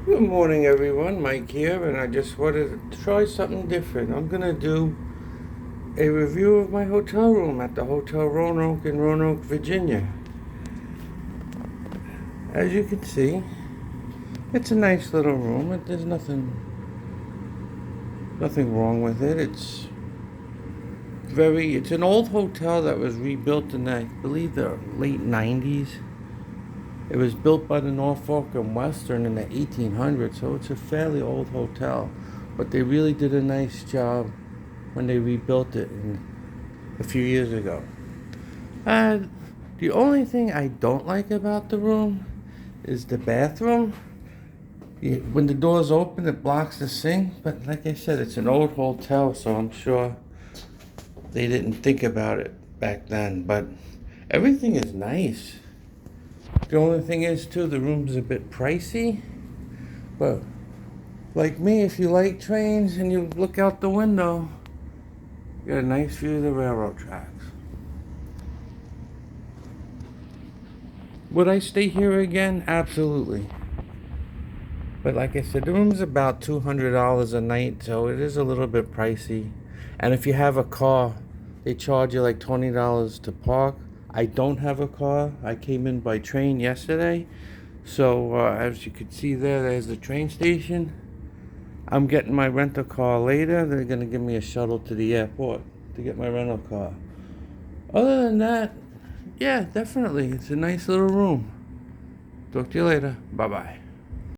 Good morning, everyone. Mike here, and I just wanted to try something different. I'm gonna do a review of my hotel room at the Hotel Roanoke in Roanoke, Virginia. As you can see, it's a nice little room. There's nothing wrong with it. It's an old hotel that was rebuilt in, I believe, the late 90s. It was built by the Norfolk and Western in the 1800s, so it's a fairly old hotel. But they really did a nice job when they rebuilt it a few years ago. And the only thing I don't like about the room is the bathroom. When the doors open, it blocks the sink. But like I said, it's an old hotel, so I'm sure they didn't think about it back then. But everything is nice. The only thing is, too, the room's a bit pricey. But like me, if you like trains and you look out the window, you got a nice view of the railroad tracks. Would I stay here again? Absolutely. But like I said, the room's about $200 a night, so it is a little bit pricey. And if you have a car, they charge you like $20 to park. I don't have a car. I came in by train yesterday. So as you can see there's the train station. I'm getting my rental car later. They're going to give me a shuttle to the airport to get my rental car. Other than that, yeah, definitely. It's a nice little room. Talk to you later. Bye-bye.